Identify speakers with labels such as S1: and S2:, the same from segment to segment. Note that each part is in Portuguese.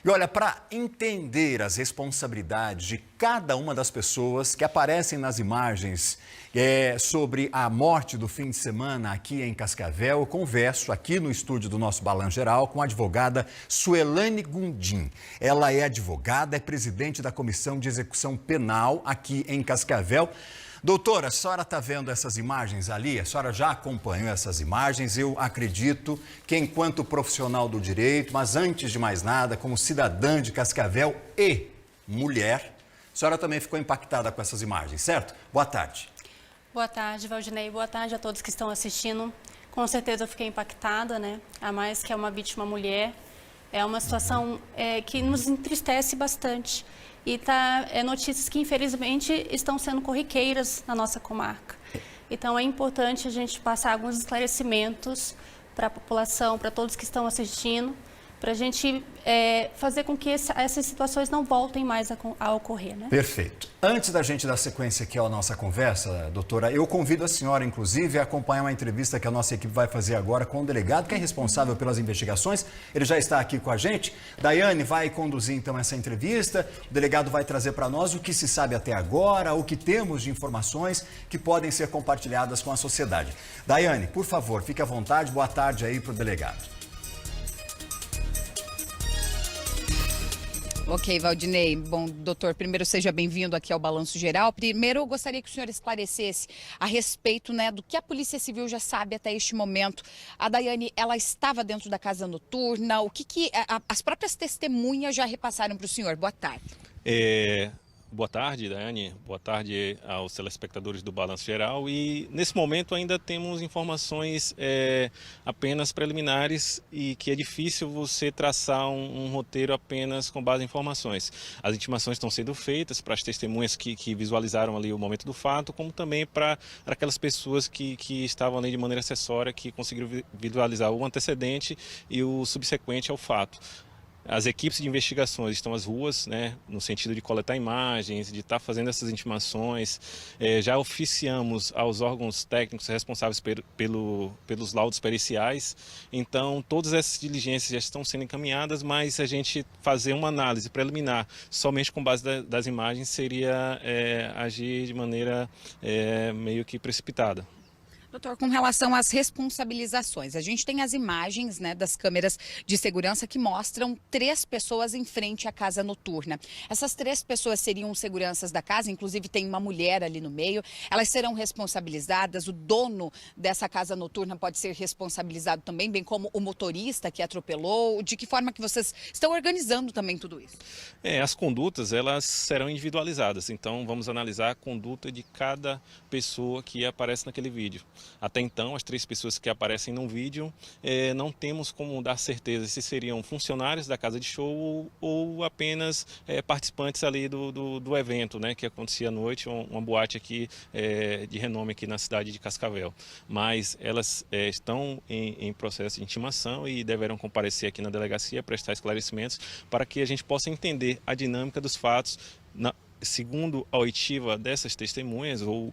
S1: E olha, para entender as responsabilidades de cada uma das pessoas que aparecem nas imagens sobre a morte do fim de semana aqui em Cascavel, eu converso aqui no estúdio do nosso Balanço Geral com a advogada Suelane Gundim. Ela é advogada, é presidente da Comissão de Execução Penal aqui em Cascavel. Doutora, a senhora está vendo essas imagens ali? A senhora já acompanhou essas imagens? Eu acredito que enquanto profissional do direito, mas antes de mais nada, como cidadã de Cascavel e mulher, a senhora também ficou impactada com essas imagens, certo? Boa tarde.
S2: Boa tarde, Valdinei. Boa tarde a todos que estão assistindo. Com certeza eu fiquei impactada, né? A mais que é uma vítima mulher. É uma situação que nos entristece bastante. E notícias que, infelizmente, estão sendo corriqueiras na nossa comarca. Então, é importante a gente passar alguns esclarecimentos para a população, para todos que estão assistindo, para a gente fazer com que essas situações não voltem mais a ocorrer, né?
S1: Perfeito. Antes da gente dar sequência aqui à nossa conversa, doutora, eu convido a senhora, inclusive, a acompanhar uma entrevista que a nossa equipe vai fazer agora com o delegado, que é responsável pelas investigações. Ele já está aqui com a gente. Daiane vai conduzir, então, essa entrevista. O delegado vai trazer para nós o que se sabe até agora, o que temos de informações que podem ser compartilhadas com a sociedade. Daiane, por favor, fique à vontade. Boa tarde aí para o delegado.
S3: Ok, Valdinei. Bom, doutor, primeiro seja bem-vindo aqui ao Balanço Geral. Primeiro, eu gostaria que o senhor esclarecesse a respeito, do que a Polícia Civil já sabe até este momento. A Daiane, ela estava dentro da casa noturna, o que as próprias testemunhas já repassaram para o senhor? Boa tarde.
S4: Boa tarde, Daiane. Boa tarde aos telespectadores do Balanço Geral. E nesse momento ainda temos informações apenas preliminares e que é difícil você traçar um roteiro apenas com base em informações. As intimações estão sendo feitas para as testemunhas que visualizaram ali o momento do fato, como também para aquelas pessoas que estavam ali de maneira acessória, que conseguiram visualizar o antecedente e o subsequente ao fato. As equipes de investigações estão às ruas, no sentido de coletar imagens, de estar fazendo essas intimações. Já oficiamos aos órgãos técnicos responsáveis pelos laudos periciais. Então, todas essas diligências já estão sendo encaminhadas, mas a gente fazer uma análise preliminar somente com base das imagens seria agir de maneira meio que precipitada.
S3: Doutor, com relação às responsabilizações, a gente tem as imagens das câmeras de segurança que mostram 3 pessoas em frente à casa noturna. Essas 3 pessoas seriam seguranças da casa, inclusive tem uma mulher ali no meio. Elas serão responsabilizadas, o dono dessa casa noturna pode ser responsabilizado também, bem como o motorista que atropelou. De que forma que vocês estão organizando também tudo isso?
S4: As condutas, elas serão individualizadas, então vamos analisar a conduta de cada pessoa que aparece naquele vídeo. Até então, as 3 pessoas que aparecem no vídeo, não temos como dar certeza se seriam funcionários da casa de show ou apenas participantes ali do evento, que acontecia à noite, uma boate aqui de renome aqui na cidade de Cascavel. Mas elas estão em processo de intimação e deverão comparecer aqui na delegacia, prestar esclarecimentos para que a gente possa entender a dinâmica dos fatos segundo a oitiva dessas testemunhas ou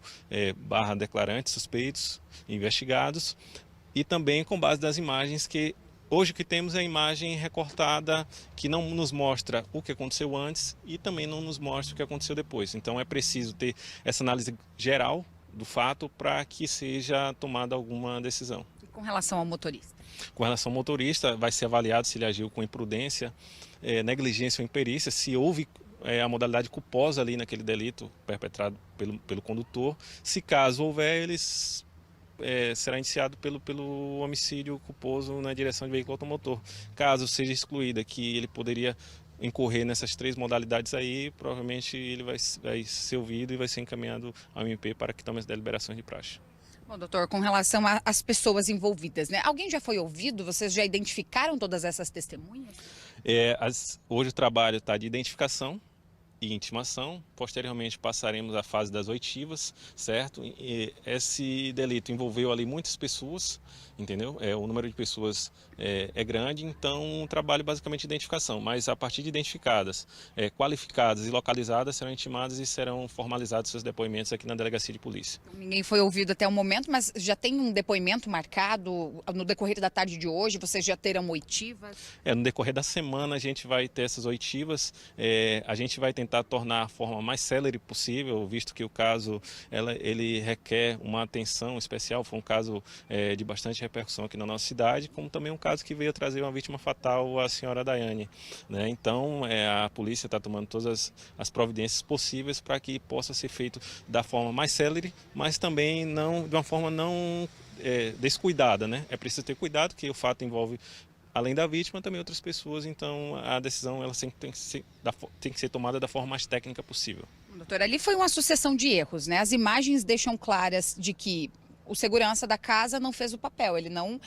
S4: barra declarantes, suspeitos, investigados, e também com base das imagens que hoje o que temos é a imagem recortada que não nos mostra o que aconteceu antes e também não nos mostra o que aconteceu depois. Então é preciso ter essa análise geral do fato para que seja tomada alguma decisão.
S3: E com relação ao motorista?
S4: Com relação ao motorista, vai ser avaliado se ele agiu com imprudência, negligência ou imperícia, se houve a modalidade culposa ali naquele delito perpetrado pelo condutor. Se caso houver, eles será indiciado pelo homicídio culposo na direção de veículo automotor. Caso seja excluída que ele poderia incorrer nessas 3 modalidades aí, provavelmente ele vai ser ouvido e vai ser encaminhado ao MP para que tome as deliberações de praxe.
S3: Bom, doutor, com relação às pessoas envolvidas, alguém já foi ouvido? Vocês já identificaram todas essas testemunhas?
S4: Hoje o trabalho está de identificação e intimação. Posteriormente passaremos à fase das oitivas, certo? E esse delito envolveu ali muitas pessoas, entendeu? O número de pessoas é grande, então um trabalho basicamente de identificação, mas a partir de identificadas, qualificadas e localizadas, serão intimadas e serão formalizados seus depoimentos aqui na delegacia de polícia.
S3: Ninguém foi ouvido até o momento, mas já tem um depoimento marcado no decorrer da tarde de hoje? Vocês já terão oitivas?
S4: No decorrer da semana a gente vai ter essas oitivas, a gente vai tentar tornar a forma mais célere possível, visto que o caso ele requer uma atenção especial. Foi um caso de bastante repercussão aqui na nossa cidade, como também um caso que veio trazer uma vítima fatal, a senhora Daiane, né? Então a polícia está tomando todas as providências possíveis para que possa ser feito da forma mais célere, mas também não de uma forma não descuidada, né? É preciso ter cuidado, que o fato envolve, além da vítima, também outras pessoas, então a decisão ela sempre tem que ser tomada da forma mais técnica possível.
S3: Doutor, ali foi uma sucessão de erros, né? As imagens deixam claras de que o segurança da casa não fez o papel, ele não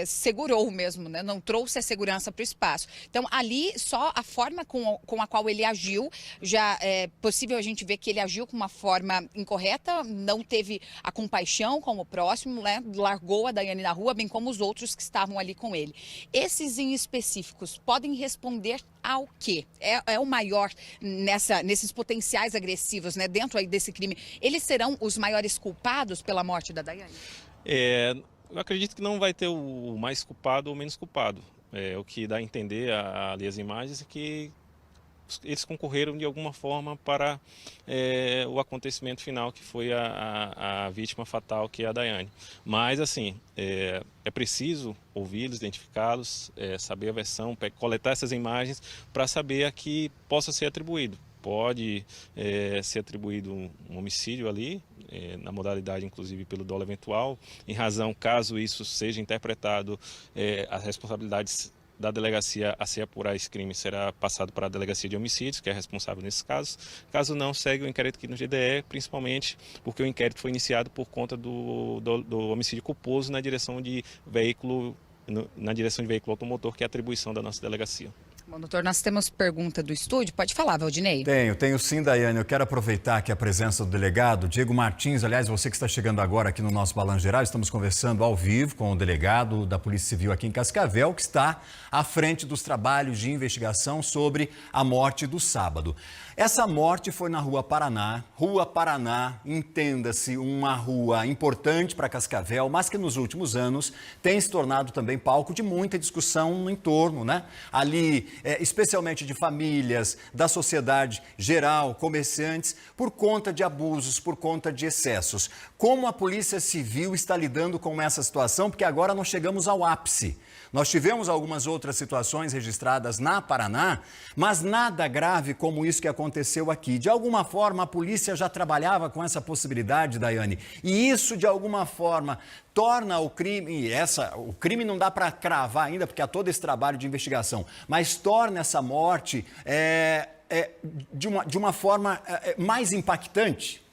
S3: segurou mesmo, né? Não trouxe a segurança para o espaço. Então, ali, só a forma com a qual ele agiu, já é possível a gente ver que ele agiu com uma forma incorreta, não teve a compaixão com o próximo, né? Largou a Daiane na rua, bem como os outros que estavam ali com ele. Esses em específicos podem responder ao quê? É o maior nesses potenciais agressivos, né? Dentro aí desse crime. Eles serão os maiores culpados pela morte da Daiane?
S4: Eu acredito que não vai ter o mais culpado ou menos culpado. O que dá a entender ali as imagens é que eles concorreram de alguma forma para o acontecimento final, que foi a vítima fatal, que é a Daiane. Mas assim, é preciso ouvi-los, identificá-los, saber a versão, coletar essas imagens para saber a que possa ser atribuído. Pode ser atribuído um homicídio ali, na modalidade inclusive pelo dolo eventual, em razão, caso isso seja interpretado, as responsabilidades da delegacia a se apurar esse crime será passado para a delegacia de homicídios, que é responsável nesses casos. Caso não, segue o inquérito aqui no GDE, principalmente porque o inquérito foi iniciado por conta do homicídio culposo na direção de veículo automotor, que é a atribuição da nossa delegacia.
S3: Bom, doutor, nós temos pergunta do estúdio. Pode falar, Valdinei.
S1: Tenho sim, Daiane. Eu quero aproveitar aqui a presença do delegado Diego Martins. Aliás, você que está chegando agora aqui no nosso Balanço Geral, estamos conversando ao vivo com o delegado da Polícia Civil aqui em Cascavel, que está à frente dos trabalhos de investigação sobre a morte do sábado. Essa morte foi na Rua Paraná. Rua Paraná, entenda-se, uma rua importante para Cascavel, mas que nos últimos anos tem se tornado também palco de muita discussão no entorno, né? Ali, especialmente de famílias, da sociedade geral, comerciantes, por conta de abusos, por conta de excessos. Como a Polícia Civil está lidando com essa situação? Porque agora nós chegamos ao ápice. Nós tivemos algumas outras situações registradas na Paraná, mas nada grave como isso que aconteceu aqui. De alguma forma, a polícia já trabalhava com essa possibilidade, Daiane, e isso, de alguma forma, torna o crime, o crime não dá para cravar ainda, porque há todo esse trabalho de investigação, mas torna essa morte de uma forma mais impactante.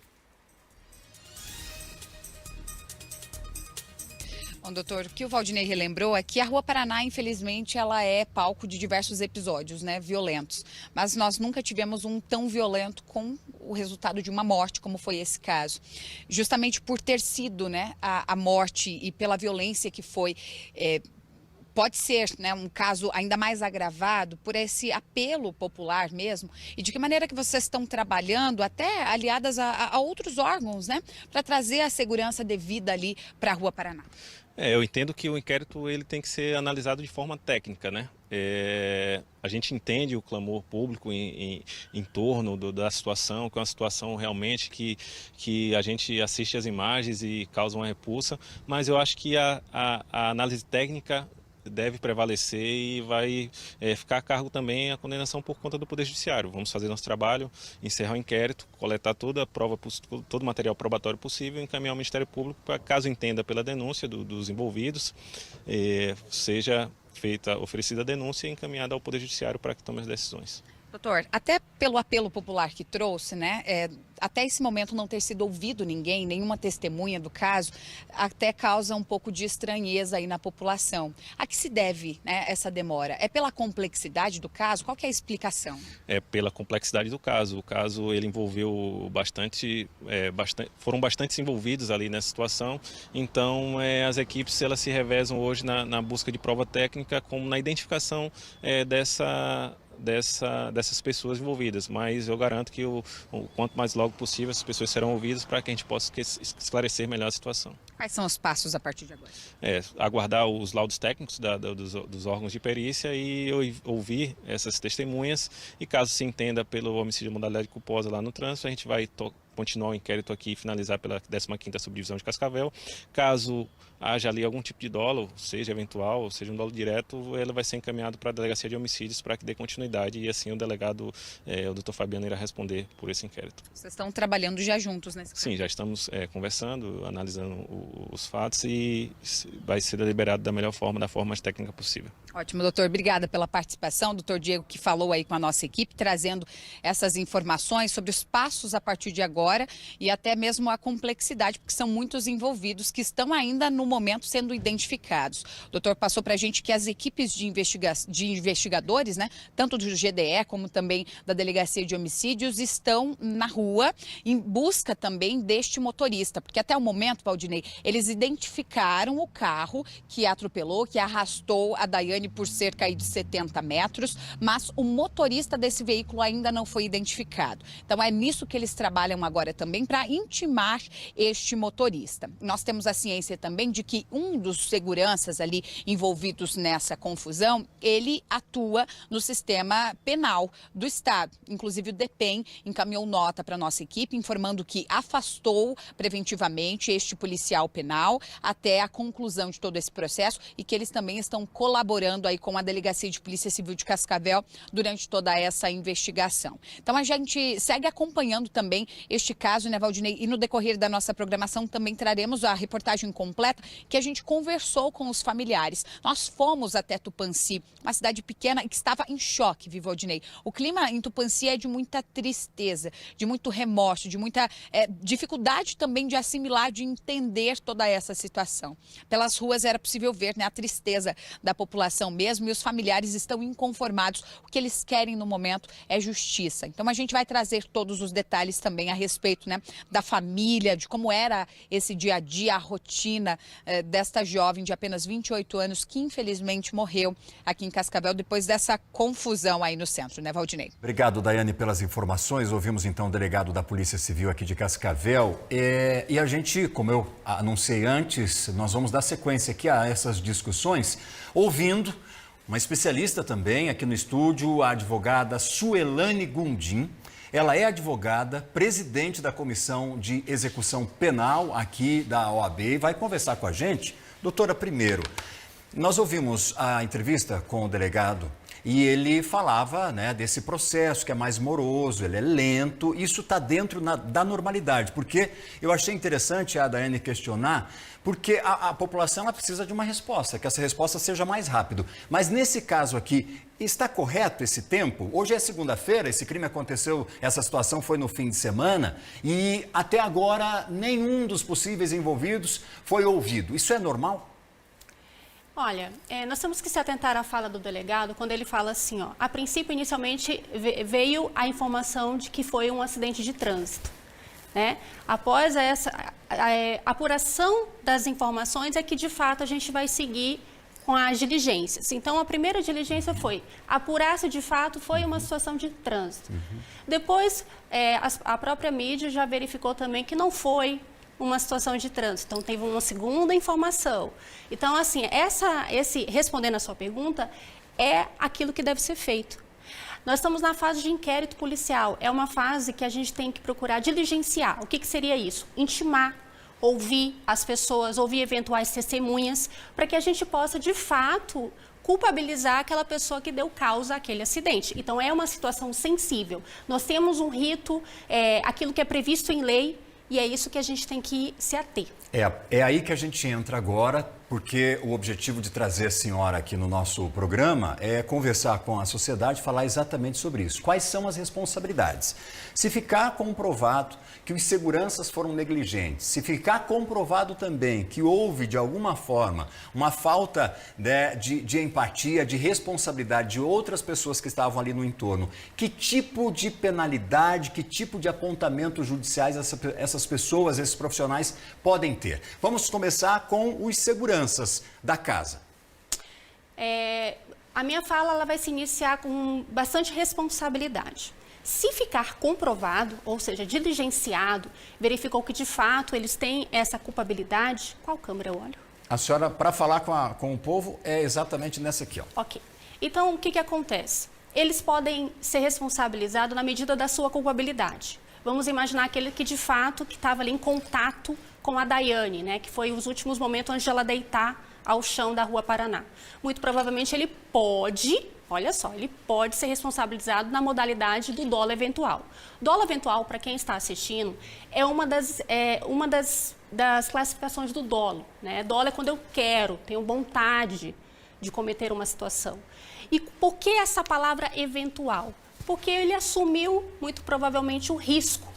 S3: Bom, doutor, o que o Valdinei relembrou é que a Rua Paraná, infelizmente, ela é palco de diversos episódios, né, violentos. Mas nós nunca tivemos um tão violento com o resultado de uma morte, como foi esse caso. Justamente por ter sido, né, a morte e pela violência que foi... Pode ser, né, um caso ainda mais agravado por esse apelo popular mesmo. E de que maneira que vocês estão trabalhando, até aliadas a outros órgãos, né, para trazer a segurança devida ali para a Rua Paraná?
S4: Eu entendo que o inquérito ele tem que ser analisado de forma técnica, né? A gente entende o clamor público em torno da situação, que é uma situação realmente que a gente assiste as imagens e causa uma repulsa, mas eu acho que a análise técnica deve prevalecer e vai ficar a cargo também a condenação por conta do Poder Judiciário. Vamos fazer nosso trabalho, encerrar o inquérito, coletar toda a prova, todo o material probatório possível, encaminhar ao Ministério Público para, caso entenda pela denúncia dos envolvidos, seja oferecida a denúncia e encaminhada ao Poder Judiciário para que tome as decisões.
S3: Doutor, até pelo apelo popular que trouxe, né, até esse momento não ter sido ouvido ninguém, nenhuma testemunha do caso, até causa um pouco de estranheza aí na população. A que se deve, né, essa demora? É pela complexidade do caso? Qual que é a explicação?
S4: É pela complexidade do caso. O caso ele envolveu foram bastantes envolvidos ali nessa situação. Então as equipes elas se revezam hoje na busca de prova técnica, como na identificação dessas pessoas envolvidas, mas eu garanto que o quanto mais logo possível essas pessoas serão ouvidas para que a gente possa esclarecer melhor a situação.
S3: Quais são os passos a partir de agora?
S4: Aguardar os laudos técnicos dos órgãos de perícia e ouvir essas testemunhas, e caso se entenda pelo homicídio de modalidade culposa lá no trânsito, a gente vai continuar o inquérito aqui e finalizar pela 15ª Subdivisão de Cascavel. Caso haja ali algum tipo de dolo, seja eventual, ou seja um dolo direto, ele vai ser encaminhado para a Delegacia de Homicídios para que dê continuidade, e assim o delegado, o Dr. Fabiano, irá responder por esse inquérito.
S3: Vocês estão trabalhando já juntos nesse caso?
S4: Sim, já estamos conversando, analisando os fatos, e vai ser deliberado da melhor forma, da forma mais técnica possível.
S3: Ótimo, doutor. Obrigada pela participação. Doutor Diego, que falou aí com a nossa equipe, trazendo essas informações sobre os passos a partir de agora e até mesmo a complexidade, porque são muitos envolvidos que estão ainda no momento sendo identificados. O doutor passou para a gente que as equipes de investigadores, né, tanto do GDE como também da Delegacia de Homicídios, estão na rua em busca também deste motorista, porque até o momento, Valdinei, eles identificaram o carro que atropelou, que arrastou a Daiane por cerca de 70 metros, mas o motorista desse veículo ainda não foi identificado. Então é nisso que eles trabalham agora também, para intimar este motorista. Nós temos a ciência também de que um dos seguranças ali envolvidos nessa confusão, ele atua no sistema penal do Estado. Inclusive o DEPEN encaminhou nota para a nossa equipe informando que afastou preventivamente este policial penal até a conclusão de todo esse processo, e que eles também estão colaborando aí com a Delegacia de Polícia Civil de Cascavel durante toda essa investigação. Então a gente segue acompanhando também este caso, né, Valdinei? E no decorrer da nossa programação também traremos a reportagem completa, que a gente conversou com os familiares. Nós fomos até Tupãssi, uma cidade pequena e que estava em choque, viu, Valdinei? O clima em Tupãssi é de muita tristeza, de muito remorso, de muita dificuldade também de assimilar, de entender toda essa situação. Pelas ruas era possível ver, né, a tristeza da população mesmo, e os familiares estão inconformados. O que eles querem no momento é justiça. Então a gente vai trazer todos os detalhes também a respeito, né, da família, de como era esse dia a dia, a rotina desta jovem de apenas 28 anos que infelizmente morreu aqui em Cascavel depois dessa confusão aí no centro, né, Valdinei?
S1: Obrigado, Daiane, pelas informações. Ouvimos então o delegado da Polícia Civil aqui de Cascavel. E a gente, como eu anunciei antes, nós vamos dar sequência aqui a essas discussões, ouvindo uma especialista também aqui no estúdio, a advogada Suelane Gundim. Ela é advogada, presidente da Comissão de Execução Penal aqui da OAB, e vai conversar com a gente. Doutora, primeiro, nós ouvimos a entrevista com o delegado e ele falava, né, desse processo que é mais moroso, ele é lento. Isso está dentro da normalidade, porque eu achei interessante a Daiane questionar, porque a população ela precisa de uma resposta, que essa resposta seja mais rápido. Mas nesse caso aqui, está correto esse tempo? Hoje é segunda-feira, esse crime aconteceu, essa situação foi no fim de semana e até agora nenhum dos possíveis envolvidos foi ouvido. Isso é normal?
S2: Olha, nós temos que se atentar à fala do delegado quando ele fala assim, ó, a princípio, inicialmente, veio a informação de que foi um acidente de trânsito, né? Após essa apuração das informações é que, de fato, a gente vai seguir com as diligências. Então, a primeira diligência foi apurar se, de fato, foi uma situação de trânsito. Depois, a própria mídia já verificou também que não foi uma situação de trânsito. Então, teve uma segunda informação. Então, assim, respondendo a sua pergunta, é aquilo que deve ser feito. Nós estamos na fase de inquérito policial. É uma fase que a gente tem que procurar diligenciar. O que seria isso? Intimar, ouvir as pessoas, ouvir eventuais testemunhas, para que a gente possa, de fato, culpabilizar aquela pessoa que deu causa àquele acidente. Então, é uma situação sensível. Nós temos um rito, aquilo que é previsto em lei, e é isso que a gente tem que se ater.
S1: É aí que a gente entra agora, porque o objetivo de trazer a senhora aqui no nosso programa é conversar com a sociedade, falar exatamente sobre isso. Quais são as responsabilidades? Se ficar comprovado que os seguranças foram negligentes, se ficar comprovado também que houve, de alguma forma, uma falta, né, de empatia, de responsabilidade de outras pessoas que estavam ali no entorno, que tipo de penalidade, que tipo de apontamento judiciais essas pessoas, esses profissionais podem ter? Vamos começar com os seguranças da casa.
S2: A minha fala ela vai se iniciar com bastante responsabilidade. Se ficar comprovado, ou seja, diligenciado, verificou que de fato eles têm essa culpabilidade, qual câmera eu olho?
S1: A senhora, para falar com o povo, é exatamente nessa aqui, ó.
S2: Ok. Então, o que acontece? Eles podem ser responsabilizados na medida da sua culpabilidade. Vamos imaginar aquele que de fato que estava ali em contato com a Daiane, né, que foi os últimos momentos antes de ela deitar ao chão da Rua Paraná. Muito provavelmente ele pode, olha só, ele pode ser responsabilizado na modalidade do dolo eventual. Dolo eventual, para quem está assistindo, é uma das classificações do dolo, né? Dolo é quando eu quero, tenho vontade de cometer uma situação. E por que essa palavra eventual? Porque ele assumiu, muito provavelmente, o risco.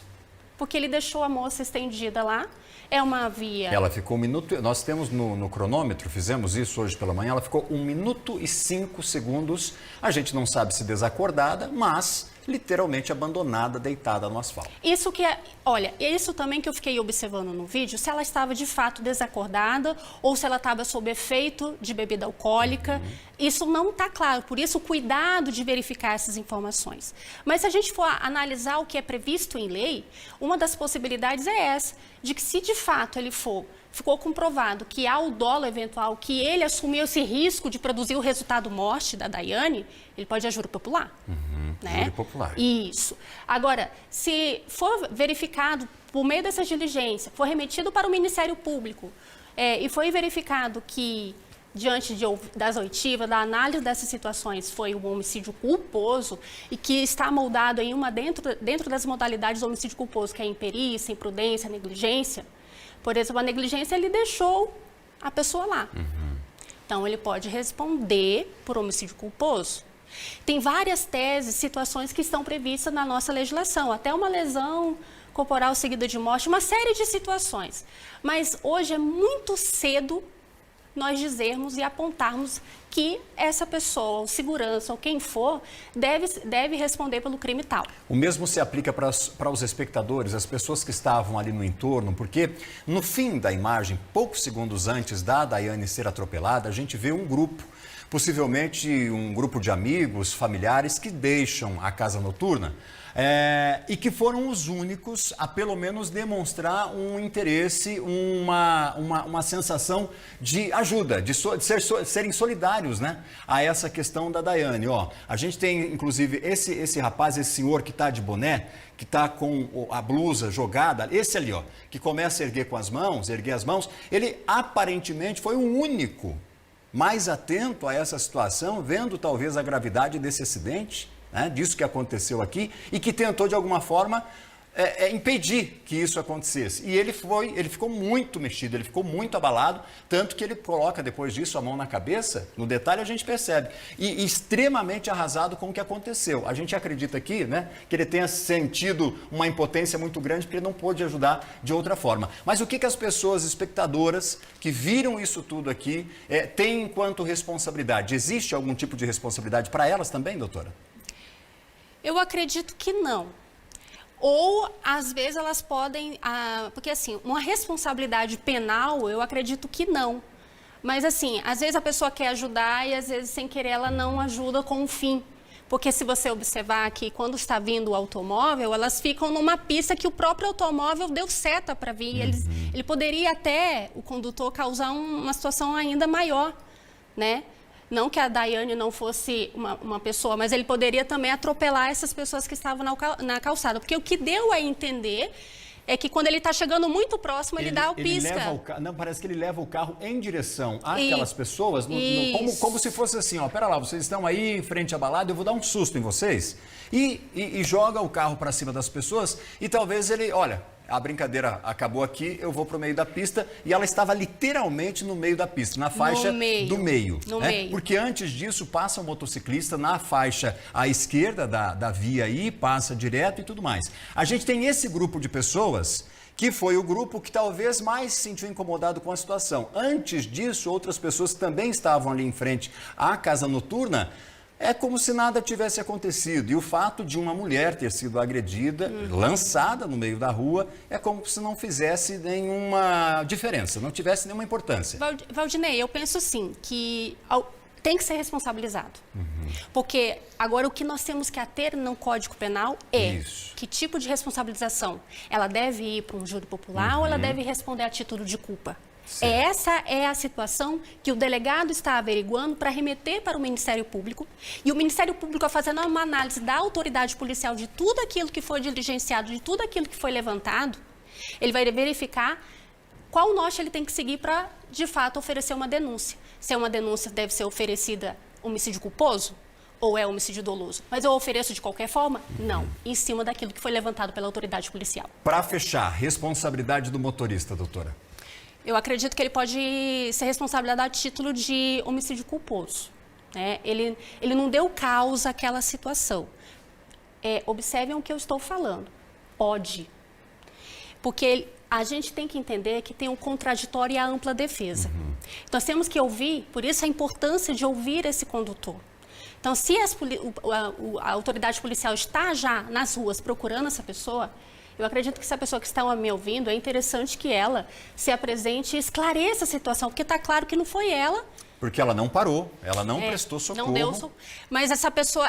S2: Porque ele deixou a moça estendida lá. É uma via...
S1: Ela ficou 1 minuto... Nós temos no cronômetro, fizemos isso hoje pela manhã, ela ficou 1 minuto e 5 segundos. A gente não sabe se desacordada, mas literalmente abandonada, deitada no asfalto.
S2: Isso que é... Olha, isso também que eu fiquei observando no vídeo, se ela estava de fato desacordada ou se ela estava sob efeito de bebida alcoólica, isso não está claro. Por isso, o cuidado de verificar essas informações. Mas se a gente for analisar o que é previsto em lei, uma das possibilidades é essa, de que se de fato ele ficou comprovado que há o dolo eventual, que ele assumiu esse risco de produzir o resultado morte da Daiane, ele pode ir a júri popular. Né?
S1: Júri popular.
S2: Isso. Agora, se for verificado por meio dessa diligência, for remetido para o Ministério Público e foi verificado que, diante das oitivas, da análise dessas situações, foi um homicídio culposo e que está moldado em dentro das modalidades do homicídio culposo, que é imperícia, imprudência, negligência. Por exemplo, a negligência, ele deixou a pessoa lá. Então, ele pode responder por homicídio culposo. Tem várias teses, situações que estão previstas na nossa legislação, até uma lesão corporal seguida de morte, uma série de situações. Mas hoje é muito cedo nós dizermos e apontarmos que essa pessoa, o segurança ou quem for, deve responder pelo crime tal.
S1: O mesmo se aplica para os espectadores, as pessoas que estavam ali no entorno, porque no fim da imagem, poucos segundos antes da Daiane ser atropelada, a gente vê um grupo, possivelmente um grupo de amigos, familiares que deixam a casa noturna e que foram os únicos a pelo menos demonstrar um interesse, uma sensação de ajuda, de serem solidários, né, a essa questão da Daiane. Ó, a gente tem inclusive esse rapaz, esse senhor que está de boné, que está com a blusa jogada, esse ali, ó, que começa a erguer as mãos, ele aparentemente foi o único mais atento a essa situação, vendo talvez a gravidade desse acidente, né, disso que aconteceu aqui, e que tentou de alguma forma impedir que isso acontecesse. E ele ficou muito mexido, ele ficou muito abalado, tanto que ele coloca depois disso a mão na cabeça, no detalhe a gente percebe, e extremamente arrasado com o que aconteceu. A gente acredita aqui, né, que ele tenha sentido uma impotência muito grande porque ele não pôde ajudar de outra forma. Mas o que as pessoas espectadoras que viram isso tudo aqui têm enquanto responsabilidade? Existe algum tipo de responsabilidade para elas também, doutora?
S2: Eu acredito que não. Ou, às vezes, elas podem... porque, assim, uma responsabilidade penal, eu acredito que não. Mas, assim, às vezes a pessoa quer ajudar e, às vezes, sem querer, ela não ajuda com o fim. Porque, se você observar aqui, quando está vindo o automóvel, elas ficam numa pista que o próprio automóvel deu seta para vir. Ele poderia até, o condutor, causar uma situação ainda maior, né? Não que a Daiane não fosse uma pessoa, mas ele poderia também atropelar essas pessoas que estavam na calçada. Porque o que deu a entender é que quando ele está chegando muito próximo, ele dá o pisca.
S1: Não, parece que ele leva o carro em direção àquelas pessoas, como se fosse assim, ó, pera lá, vocês estão aí em frente à balada, eu vou dar um susto em vocês. E joga o carro para cima das pessoas e talvez ele, olha, a brincadeira acabou aqui, eu vou para o meio da pista, e ela estava literalmente no meio da pista, na faixa do meio.
S2: No
S1: né?
S2: meio.
S1: Porque antes disso passa o motociclista na faixa à esquerda da via aí, passa direto e tudo mais. A gente tem esse grupo de pessoas que foi o grupo que talvez mais se sentiu incomodado com a situação. Antes disso, outras pessoas que também estavam ali em frente à casa noturna, é como se nada tivesse acontecido. E o fato de uma mulher ter sido agredida, lançada no meio da rua, é como se não fizesse nenhuma diferença, não tivesse nenhuma importância.
S2: Valdinei, eu penso assim, que tem que ser responsabilizado. Porque agora o que nós temos que ter no Código Penal é que tipo de responsabilização. Ela deve ir para um júri popular ou ela deve responder a título de culpa?
S1: Certo.
S2: Essa é a situação que o delegado está averiguando para remeter para o Ministério Público. E o Ministério Público, fazendo uma análise da autoridade policial de tudo aquilo que foi diligenciado, de tudo aquilo que foi levantado, ele vai verificar qual norte ele tem que seguir para, de fato, oferecer uma denúncia. Se é uma denúncia, deve ser oferecida homicídio culposo ou é homicídio doloso? Mas eu ofereço de qualquer forma? Não. Em cima daquilo que foi levantado pela autoridade policial.
S1: Para fechar, responsabilidade do motorista, doutora.
S2: Eu acredito que ele pode ser responsabilizado a título de homicídio culposo. Né? Ele não deu causa àquela situação. Observem o que eu estou falando. Pode. Porque a gente tem que entender que tem o contraditório e a ampla defesa. Nós temos que ouvir, por isso a importância de ouvir esse condutor. Então, se a autoridade policial está já nas ruas procurando essa pessoa, eu acredito que essa pessoa que está me ouvindo, é interessante que ela se apresente e esclareça a situação, porque está claro que não foi ela.
S1: Porque ela não parou, ela não prestou socorro.
S2: Não deu, mas essa pessoa,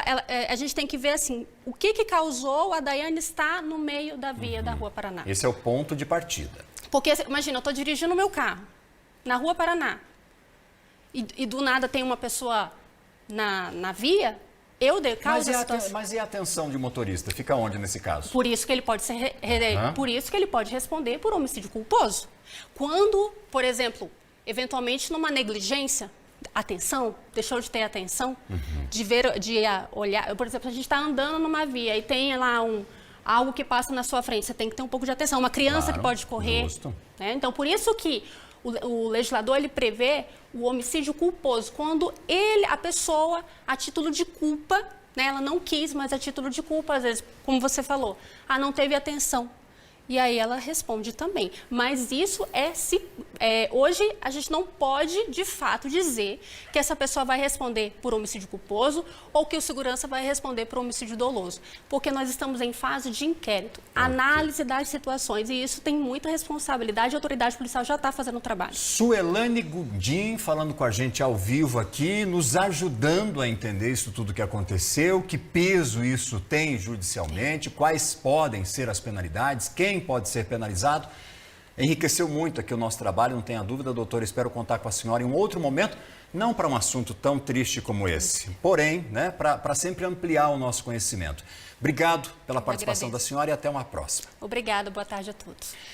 S2: a gente tem que ver assim, o que causou a Daiane estar no meio da via da Rua Paraná.
S1: Esse é o ponto de partida.
S2: Porque, imagina, eu estou dirigindo o meu carro na Rua Paraná e do nada tem uma pessoa na via, eu dei causa à situação.
S1: Mas e a atenção de motorista? Fica onde nesse caso?
S2: Por isso que ele pode ser, por isso que ele pode responder por homicídio culposo. Quando, por exemplo, eventualmente numa negligência, atenção, deixou de ter atenção, de olhar, por exemplo, a gente está andando numa via e tem lá algo que passa na sua frente, você tem que ter um pouco de atenção, uma criança que pode correr. Né? Então, por isso que o legislador ele prevê o homicídio culposo, quando a pessoa, a título de culpa, né, ela não quis, mas a título de culpa, às vezes, como você falou, não teve atenção. E aí ela responde também. Mas isso hoje a gente não pode, de fato, dizer que essa pessoa vai responder por homicídio culposo ou que o segurança vai responder por homicídio doloso. Porque nós estamos em fase de inquérito, análise das situações, e isso tem muita responsabilidade, a autoridade policial já está fazendo o trabalho.
S1: Suelane Gudim falando com a gente ao vivo aqui, nos ajudando a entender isso tudo que aconteceu, que peso isso tem judicialmente, quais podem ser as penalidades, quem pode ser penalizado. Enriqueceu muito aqui o nosso trabalho, não tenha dúvida, doutora. Espero contar com a senhora em um outro momento, não para um assunto tão triste como esse, porém, né, para sempre ampliar o nosso conhecimento. Obrigado pela participação da senhora e até uma próxima.
S2: Obrigada, boa tarde a todos.